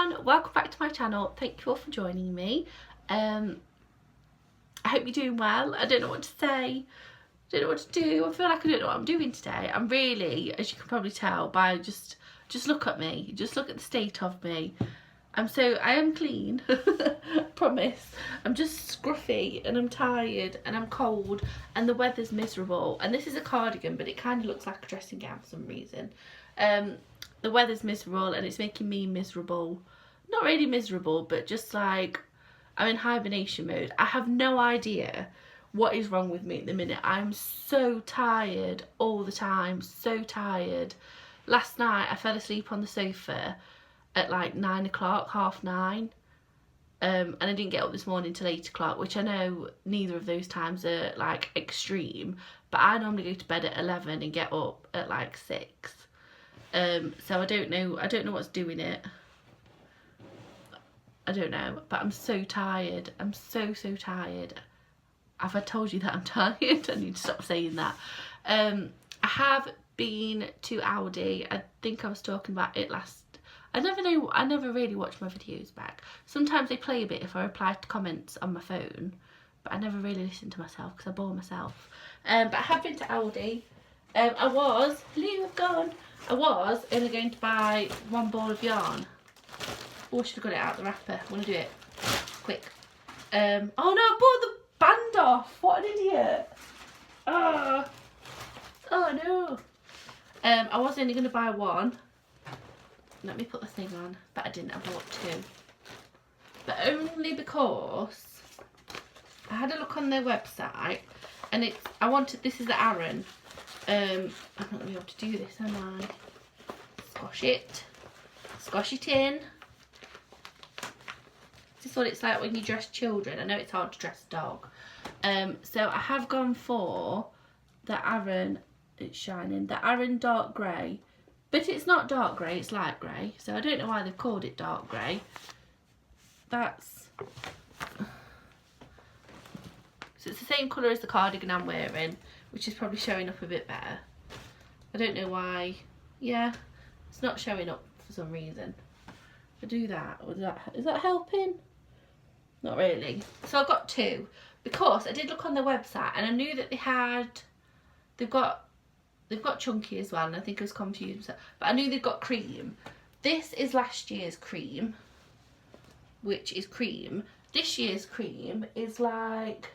everyone, welcome back to my channel. Thank you all for joining me. I hope you're doing well. I don't know what to say, I don't know what to do. I feel like I don't know what I'm doing today. I'm really, as you can probably tell by just look at me, just look at the state of me. I am clean, promise. I'm just scruffy and I'm tired and I'm cold and the weather's miserable. And this is a cardigan, but it kind of looks like a dressing gown for some reason. The weather's miserable and it's making me miserable. Not really miserable, but just like I'm in hibernation mode. I have no idea what is wrong with me at the minute. I'm so tired all the time, so tired. Last night I fell asleep on the sofa at like 9 o'clock, 9:30, and I didn't get up this morning till 8 o'clock, which I know neither of those times are like extreme, but I normally go to bed at 11 and get up at like 6. So I don't know what's doing it. I don't know, but I'm so tired. I'm so tired. Have I told you that I'm tired? I need to stop saying that. I have been to Aldi. I think I was talking about it last. I never really watch my videos back. Sometimes they play a bit if I reply to comments on my phone, but I never really listen to myself because I bore myself. But I have been to Aldi. I was only going to buy one ball of yarn. Oh, I should have got it out of the wrapper. I want to do it quick. Oh no, I bought the band off. What an idiot. Oh no. I was only going to buy one. Let me put the thing on, but I didn't. I bought 2. But only because I had a look on their website and this is the Aran. I'm not going to be able to do this, am I? Squash it in. This is what it's like when you dress children. I know it's hard to dress a dog. So I have gone for the Aran, it's shining, the Aran dark grey. But it's not dark grey, it's light grey. So I don't know why they've called it dark grey. So it's the same colour as the cardigan I'm wearing, which is probably showing up a bit better. I don't know why. Yeah, it's not showing up for some reason. If I do that, is that helping? Not really. So I got 2 because I did look on their website and I knew that they've got chunky as well, and I think I was confused, but I knew they've got cream. This is last year's cream, which is cream. This year's cream is like,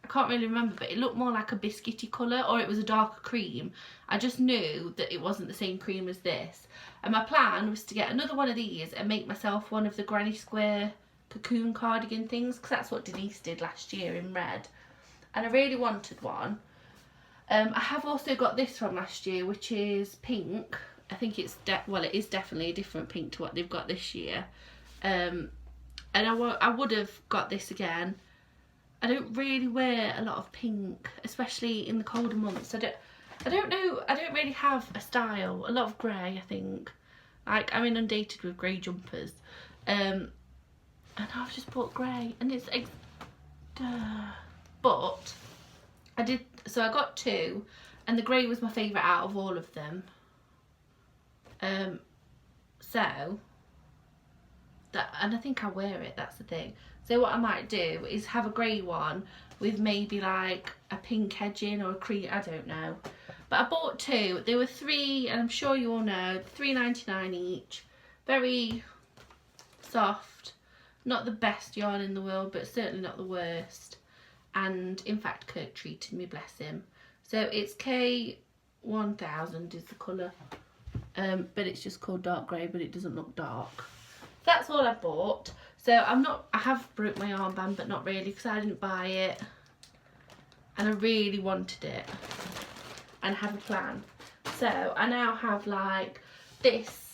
I can't really remember, but it looked more like a biscuity colour, or it was a darker cream. I just knew that it wasn't the same cream as this. And my plan was to get another one of these and make myself one of the granny square cocoon cardigan things, because that's what Denise did last year in red. And I really wanted one. I have also got this from last year, which is pink. I think it is definitely a different pink to what they've got this year. And I would have got this again. I don't really wear a lot of pink, especially in the colder months. I don't know. I don't really have a style. A lot of grey, I think. Like, I'm inundated with grey jumpers. And I've just bought grey, and it's but so I got 2, and the grey was my favourite out of all of them. And I think I wear it, that's the thing. So what I might do is have a grey one with maybe like a pink edging or a cream, I don't know. But I bought 2. They were 3, and I'm sure you all know, $3.99 each. Very soft. Not the best yarn in the world, but certainly not the worst. And in fact, Kirk treated me, bless him. So it's K1000 is the colour. But it's just called dark grey, but it doesn't look dark. That's all I bought. So I have broke my armband, but not really, because I didn't buy it. And I really wanted it. And have a plan. So I now have like this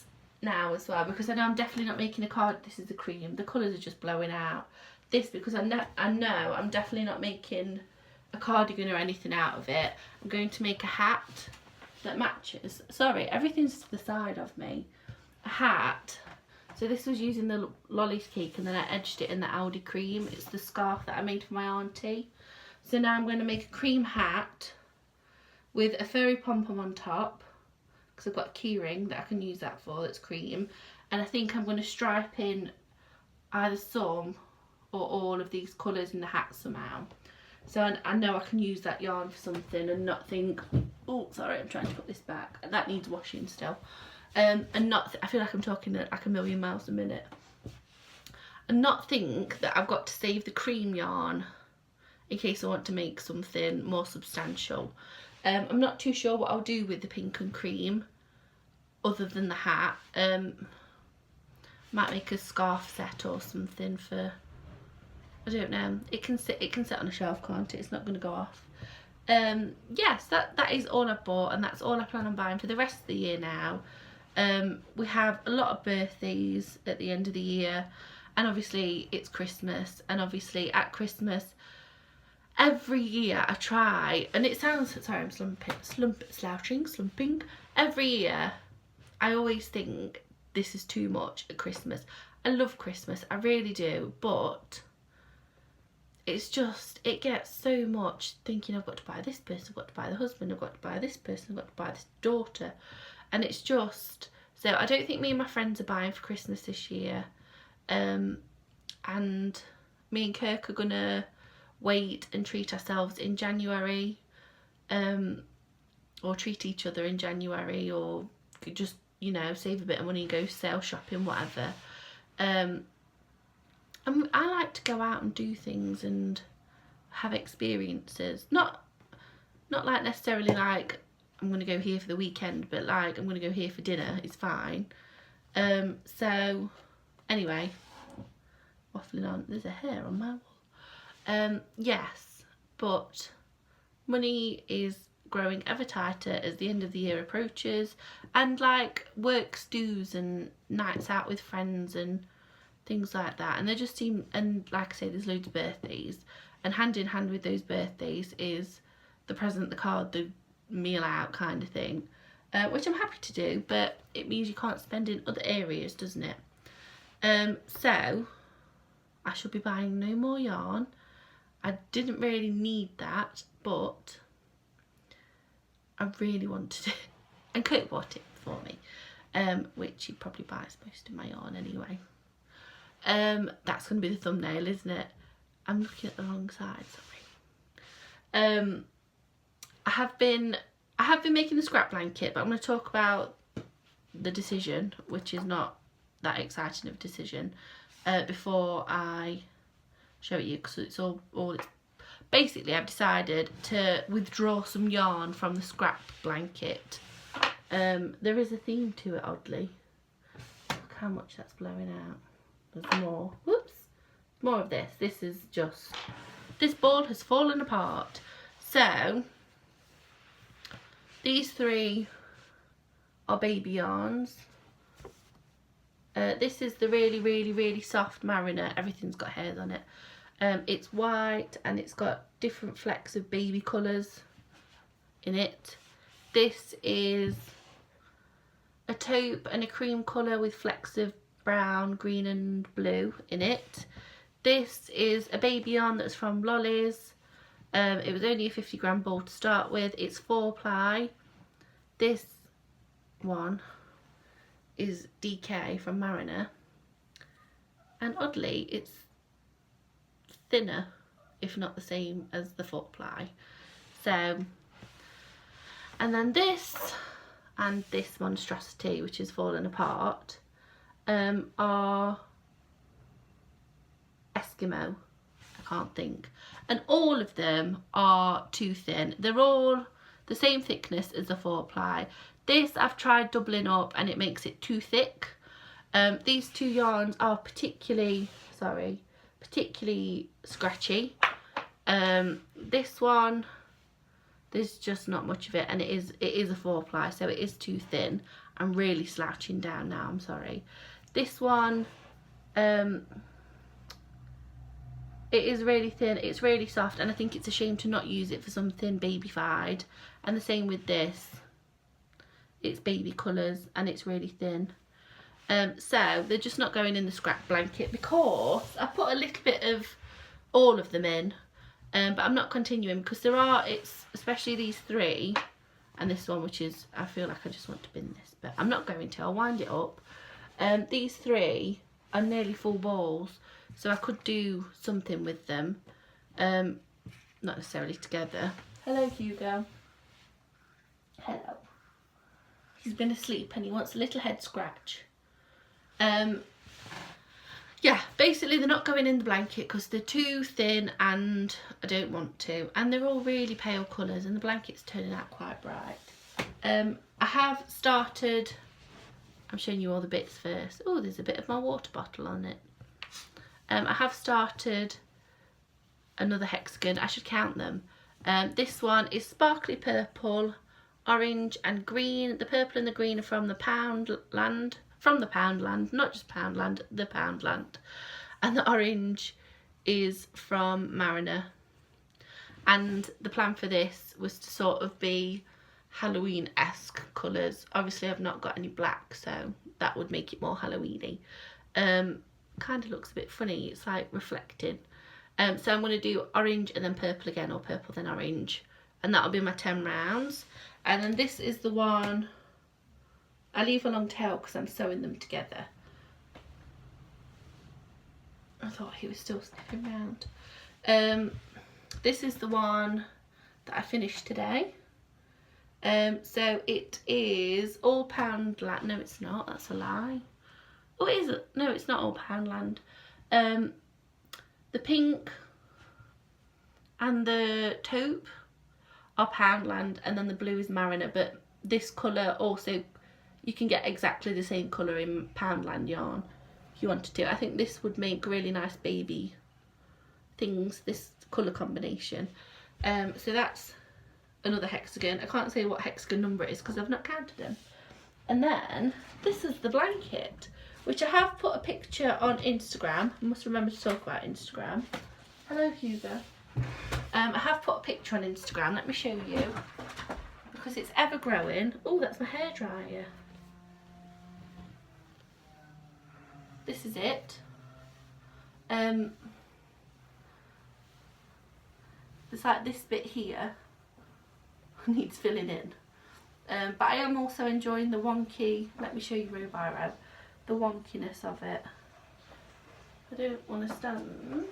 now as well, because I know I'm definitely not making a card. This is the cream. The colours are just blowing out. This, because I know I'm definitely not making a cardigan or anything out of it. I'm going to make a hat that matches. Sorry, everything's to the side of me. A hat. So this was using the Lolly's cake, and then I edged it in the Aldi cream. It's the scarf that I made for my auntie. So now I'm going to make a cream hat with a furry pom-pom on top, because I've got a key ring that I can use that for, that's cream. and I think I'm going to stripe in either some or all of these colours in the hat somehow. So I know I can use that yarn for something and not think, oh sorry, I'm trying to put this back, and that needs washing still, and not I feel like I'm talking like a million miles a minute, and not think that I've got to save the cream yarn in case I want to make something more substantial. I'm not too sure what I'll do with the pink and cream other than the hat. Might make a scarf set or something for, I don't know. It can sit on a shelf, can't it? It's not going to go off. Yes, that is all I bought, and that's all I plan on buying for the rest of the year now. We have a lot of birthdays at the end of the year, and obviously it's Christmas, and obviously at Christmas every year I try, and it sounds, sorry I'm slumping. Every year I always think this is too much at Christmas. I love Christmas, I really do, but it's just, it gets so much thinking I've got to buy this person, I've got to buy the husband, I've got to buy this person, I've got to buy this daughter, and it's just, so I don't think me and my friends are buying for Christmas this year, and me and Kirk are gonna wait and treat ourselves in January, or treat each other in January, or just, you know, save a bit of money and go sale shopping, whatever. I like to go out and do things and have experiences, not like necessarily like I'm gonna go here for the weekend, but like I'm gonna go here for dinner is fine. So anyway, waffling on, there's a hair on my wall. Yes, but money is growing ever tighter as the end of the year approaches, and like work's dues and nights out with friends and things like that, and they just seem, and like I say, there's loads of birthdays, and hand in hand with those birthdays is the present, the card, the meal out kind of thing, which I'm happy to do, but it means you can't spend in other areas, doesn't it? So I shall be buying no more yarn. I didn't really need that, but I really wanted it, and Kurt bought it for me, which he probably buys most of my yarn anyway. That's going to be the thumbnail, isn't it? I'm looking at the wrong side, sorry. I have been making the scrap blanket, but I'm going to talk about the decision, which is not that exciting of a decision, before I show it you, because it's all it's basically, I've decided to withdraw some yarn from the scrap blanket. There is a theme to it, oddly. Look how much that's blowing out. There's more. Whoops. More of this. This is just, this ball has fallen apart. So these three are baby yarns. This is the really soft Mariner. Everything's got hairs on it. It's white and it's got different flecks of baby colours in it. This is a taupe and a cream colour with flecks of brown, green and blue in it. This is a baby yarn that's from Lolly's. It was only a 50-gram ball to start with. It's 4-ply. This one is DK from Mariner, and oddly it's thinner, if not the same as the 4-ply. So, and then this and this monstrosity, which has fallen apart, are Eskimo, I can't think, and all of them are too thin. They're all the same thickness as the 4-ply. This I've tried doubling up and it makes it too thick. These two yarns are particularly scratchy. This one, there's just not much of it, and it is a 4-ply, so it is too thin. I'm really slouching down now, I'm sorry. This one, it is really thin, it's really soft, and I think it's a shame to not use it for something babyfied. And the same with this. It's baby colours and it's really thin. So they're just not going in the scrap blanket, because I put a little bit of all of them in, but I'm not continuing, because there are, it's especially these three and this one, which is, I feel like I just want to bin this, but I'm not going to. I'll wind it up. These 3 are nearly full balls, so I could do something with them, not necessarily together. Hello, Hugo. Hello. He's been asleep and he wants a little head scratch. Yeah, basically they're not going in the blanket because they're too thin and I don't want to. And they're all really pale colours and the blanket's turning out quite bright. I have started, I'm showing you all the bits first. Oh, there's a bit of my water bottle on it. I have started another hexagon. I should count them. This one is sparkly purple, orange and green. The purple and the green are from the Poundland. From the Poundland, not just Poundland, the Poundland. And the orange is from Mariner. And the plan for this was to sort of be Halloween-esque colours. Obviously I've not got any black, so that would make it more Halloween-y. Kind of looks a bit funny, it's like reflecting. So I'm going to do orange and then purple again, or purple then orange. And that'll be my 10 rounds. And then this is the one, I leave a long tail because I'm sewing them together. I thought he was still sniffing around. This is the one that I finished today. So it is all Poundland. No, it's not. That's a lie. Oh, it is. No, it's not all Poundland. The pink and the taupe are Poundland, and then the blue is Mariner. But this colour also, you can get exactly the same colour in Poundland yarn if you wanted to. I think this would make really nice baby things, this colour combination. So that's another hexagon. I can't say what hexagon number it is because I've not counted them. And then this is the blanket, which I have put a picture on Instagram. I must remember to talk about Instagram. Hello, Hugo. I have put a picture on Instagram. Let me show you, because it's ever growing. Oh, that's my hairdryer. This is it. There's like this bit here needs filling in. But I am also enjoying the wonky, let me show you row by row, the wonkiness of it. I don't want to stand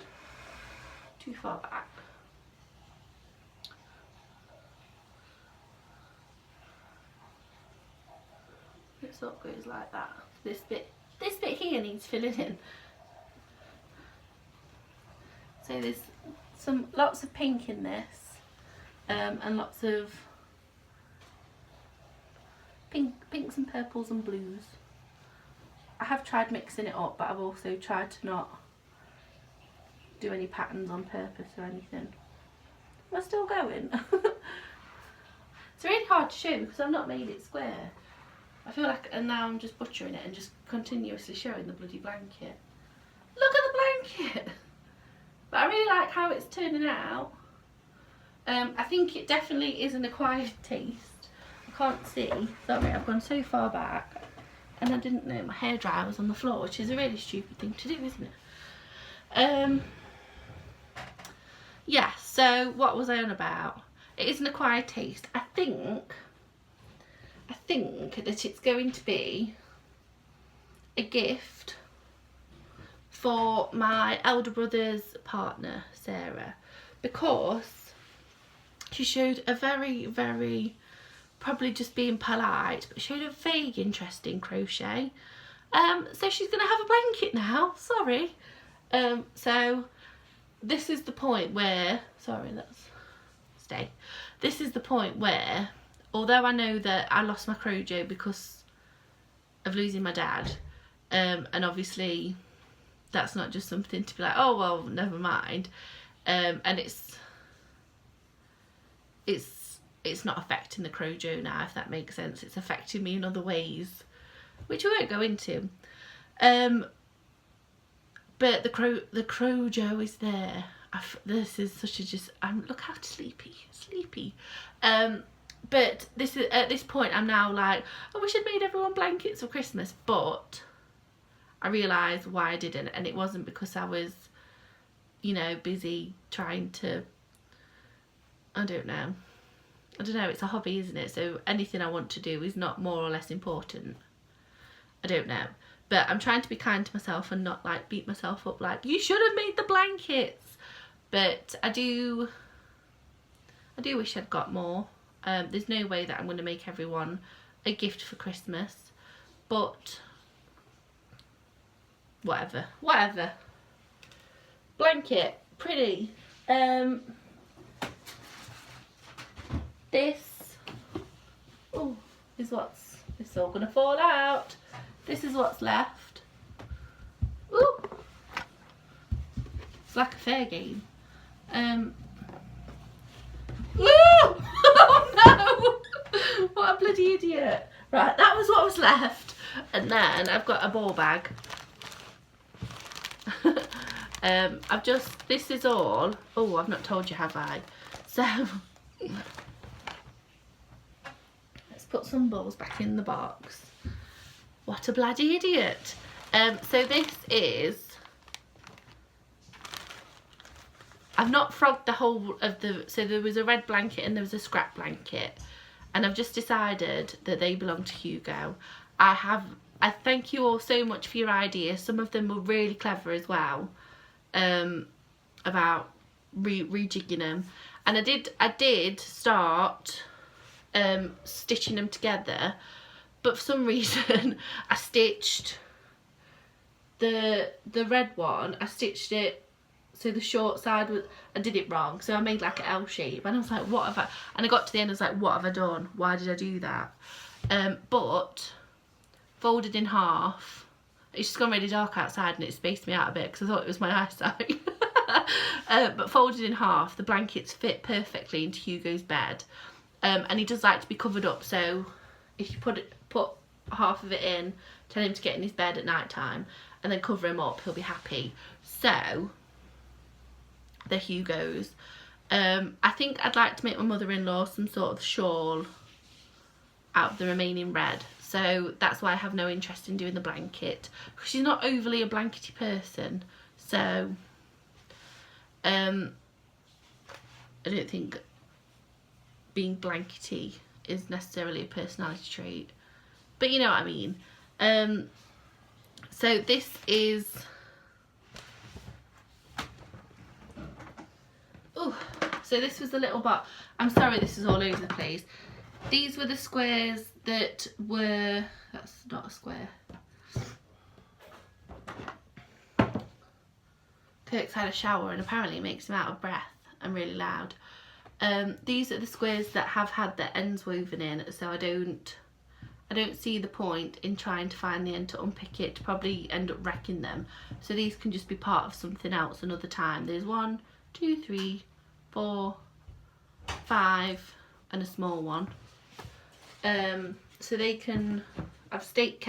too far back. It sort of goes like that. This bit here needs filling in. So there's lots of pink in this, and lots of pinks and purples and blues. I have tried mixing it up, but I've also tried to not do any patterns on purpose or anything. Am I still going? It's really hard to show because I've not made it square. I feel like, and now I'm just butchering it and just continuously showing the bloody blanket. Look at the blanket! But I really like how it's turning out. I think it definitely is an acquired taste. I can't see. Sorry, I've gone so far back. And I didn't know my hairdryer was on the floor, which is a really stupid thing to do, isn't it? Yeah, so what was I on about? It is an acquired taste. I think that it's going to be a gift for my elder brother's partner, Sarah, because she showed a very, very, probably just being polite, but showed a vague interest in crochet. So she's going to have a blanket now, sorry. So this is the point where, sorry, let's stay. This is the point where, although I know that I lost my crochet because of losing my dad, and obviously that's not just something to be like, oh well, never mind, and it's not affecting the crochet now, if that makes sense. It's affecting me in other ways, which we won't go into. But the crochet is there. This is such a just, look how sleepy. But this is, at this point I'm now like, I wish I'd made everyone blankets for Christmas, but I realised why I didn't, and it wasn't because I was, you know, busy trying to, I don't know, it's a hobby, isn't it? So anything I want to do is not more or less important. I don't know. But I'm trying to be kind to myself and not like beat myself up like, you should have made the blankets. But I do wish I'd got more. There's no way that I'm going to make everyone a gift for Christmas, but whatever. Blanket, pretty. This is what's, it's all gonna fall out. This is what's left. Ooh, it's like a fair game. Oh no! What a bloody idiot. Right, that was what was left. And then I've got a ball bag. I've just, this is all, oh, I've not told you, have I? So, let's put some balls back in the box. What a bloody idiot. So this is, I've not frogged the whole of the, so there was a red blanket and there was a scrap blanket. And I've just decided that they belong to Hugo. I thank you all so much for your ideas. Some of them were really clever as well. About rejigging them, and I did start stitching them together, but for some reason I stitched the red one, I stitched it so the short side was, I did it wrong, so I made like an L shape, and I was like, what have I, and I got to the end, I was like, what have I done, why did I do that? But folded in half. It's just gone really dark outside and it spaced me out a bit because I thought it was my eyesight. But folded in half, the blankets fit perfectly into Hugo's bed. And he does like to be covered up, so if you put half of it in, tell him to get in his bed at night time and then cover him up, he'll be happy. So, they're Hugo's. I think I'd like to make my mother-in-law some sort of shawl out of the remaining red. So that's why I have no interest in doing the blanket, because she's not overly a blankety person. So I don't think being blankety is necessarily a personality trait, but you know what I mean. So this is, oh, so this was the little box. I'm sorry this is all over the place. These were the squares that were, that's not a square. Kirk's had a shower and apparently it makes him out of breath and really loud. These are the squares that have had their ends woven in, so I don't see the point in trying to find the end to unpick it, to probably end up wrecking them. So these can just be part of something else another time. There's 1, 2, 3, 4, 5 and a small one. So they can, I've stayed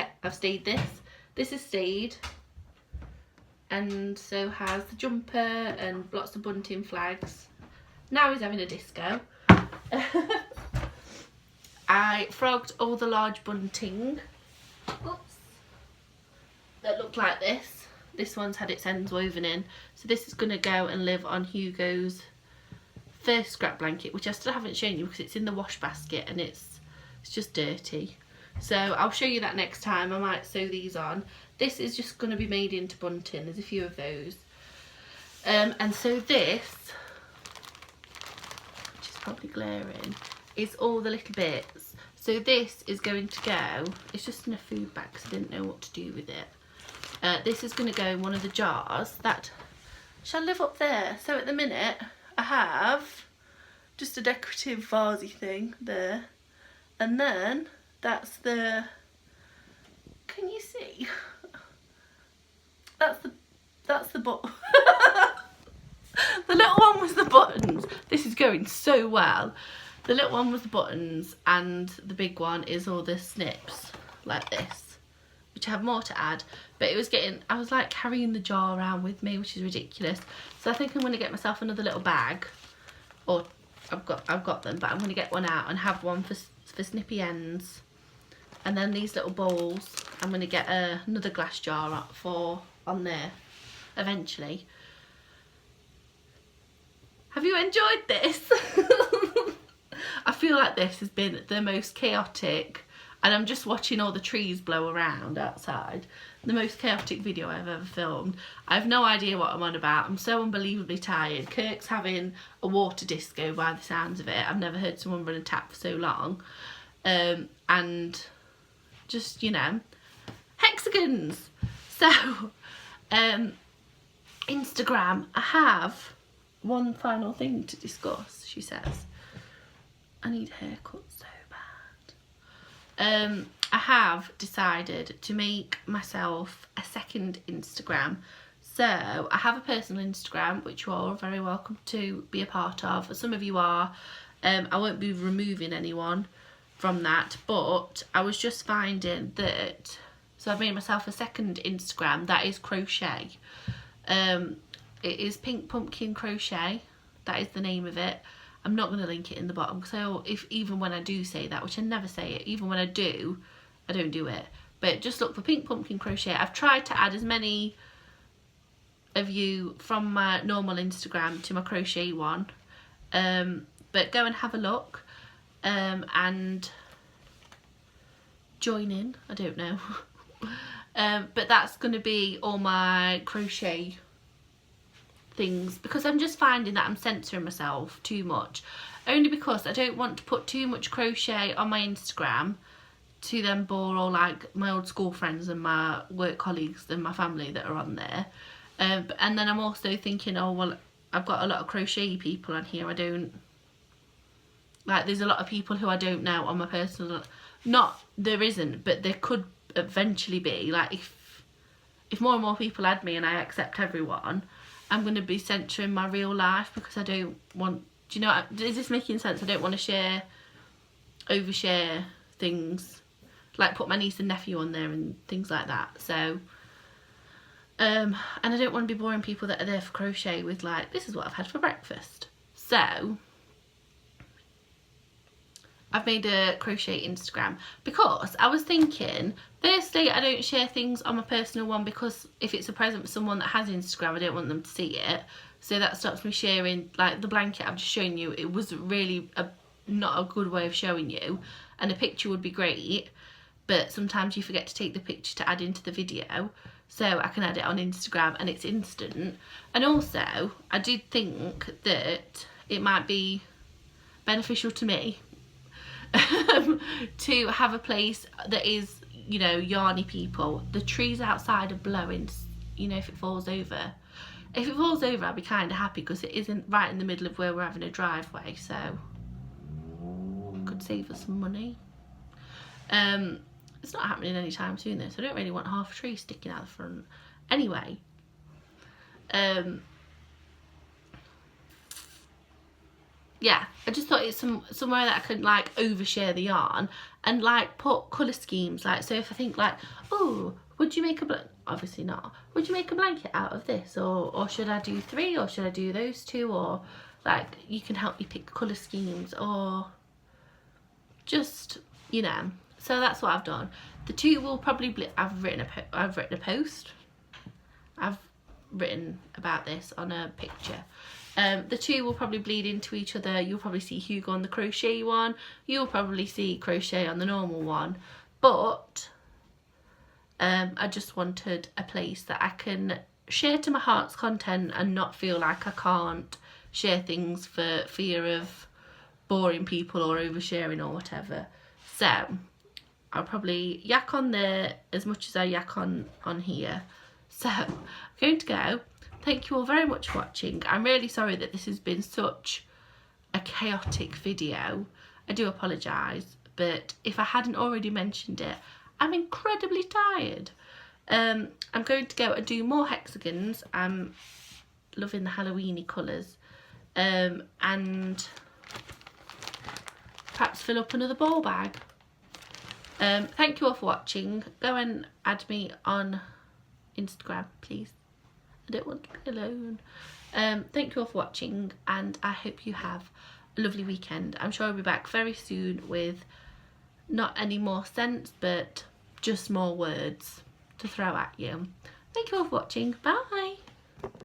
this has stayed, and so has the jumper and lots of bunting flags. Now he's having a disco. I frogged all the large bunting, oops, that look like this. This one's had its ends woven in, so this is going to go and live on Hugo's first scrap blanket, which I still haven't shown you because it's in the wash basket and it's just dirty. So I'll show you that next time. I might sew these on. This is just going to be made into bunting. There's a few of those. And so this, which is probably glaring, is all the little bits. So this is going to go, it's just in a food bag because I didn't know what to do with it. This is going to go in one of the jars that shall live up there. So at the minute I have just a decorative vasey thing there. And then that's the, can you see? That's the button. The little one was the buttons. This is going so well. The little one was the buttons and the big one is all the snips like this, which I have more to add. But it was getting, I was like carrying the jar around with me, which is ridiculous. So I think I'm going to get myself another little bag, or I've got them, but I'm going to get one out and have one for snippy ends. And then these little bowls, I'm going to get another glass jar for on there eventually. Have you enjoyed this? I feel like this has been the most chaotic, and I'm just watching all the trees blow around outside. the most chaotic video I've ever filmed. I have no idea what I'm on about. I'm so unbelievably tired. Kirk's having a water disco by the sounds of it. I've never heard someone run a tap for so long. And just, you know, hexagons. So, Instagram, I have one final thing to discuss, she says. I need a haircut so bad. I have decided to make myself a second Instagram. So I have a personal Instagram, which you are very welcome to be a part of. Some of you are. I won't be removing anyone from that, but I was just finding that, so I've made myself a second Instagram that is crochet. It is Pink Pumpkin Crochet, that is the name of it. I'm not going to link it in the bottom, so even when I do say that, which I never say it, even when I do, I don't do it. But just look for Pink Pumpkin Crochet. I've tried to add as many of you from my normal Instagram to my crochet one, but go and have a look and join in. I don't know. But that's going to be all my crochet things, because I'm just finding that I'm censoring myself too much, only because I don't want to put too much crochet on my Instagram to then bore all like my old school friends and my work colleagues and my family that are on there. And then I'm also thinking, oh well, I've got a lot of crochet people on here. I don't like, there's a lot of people who I don't know on my personal, not there isn't, but there could eventually be, like if more and more people add me and I accept everyone, I'm going to be censoring my real life, because I don't want, do you know, is this making sense? I don't want to overshare things, like put my niece and nephew on there and things like that. So and I don't want to be boring people that are there for crochet with like, this is what I've had for breakfast. So I've made a crochet Instagram because I was thinking, firstly, I don't share things on my personal one, because if it's a present for someone that has Instagram, I don't want them to see it. So that stops me sharing, like the blanket I've just shown you. It was really not a good way of showing you, and a picture would be great, but sometimes you forget to take the picture to add into the video. So I can add it on Instagram and it's instant. And also, I did think that it might be beneficial to me to have a place that is, you know, yarny people. The trees outside are blowing, you know, if it falls over. If it falls over, I'll be kind of happy, because it isn't right in the middle of where we're having a driveway, so could save us some money. It's not happening anytime soon though, so I don't really want half a tree sticking out the front. Anyway, yeah, I just thought it's somewhere that I could like overshare the yarn and like put colour schemes. Like, so if I think like, oh, would you make obviously not, would you make a blanket out of this, or should I do 3, or should I do those 2, or like you can help me pick colour schemes, or just, you know. So that's what I've done. The 2 will probably I've written a post. I've written about this on a picture. The 2 will probably bleed into each other. You'll probably see Hugo on the crochet one. You'll probably see crochet on the normal one. But I just wanted a place that I can share to my heart's content and not feel like I can't share things for fear of boring people or oversharing or whatever. So I'll probably yak on there as much as I yak on here. So I'm going to go. Thank you all very much for watching. I'm really sorry that this has been such a chaotic video. I do apologise, but if I hadn't already mentioned it, I'm incredibly tired. I'm going to go and do more hexagons. I'm loving the Halloweeny colours, and perhaps fill up another ball bag. Thank you all for watching. Go and add me on Instagram, please. I don't want to be alone. Thank you all for watching, and I hope you have a lovely weekend. I'm sure I'll be back very soon with not any more scents, but just more words to throw at you. Thank you all for watching. Bye.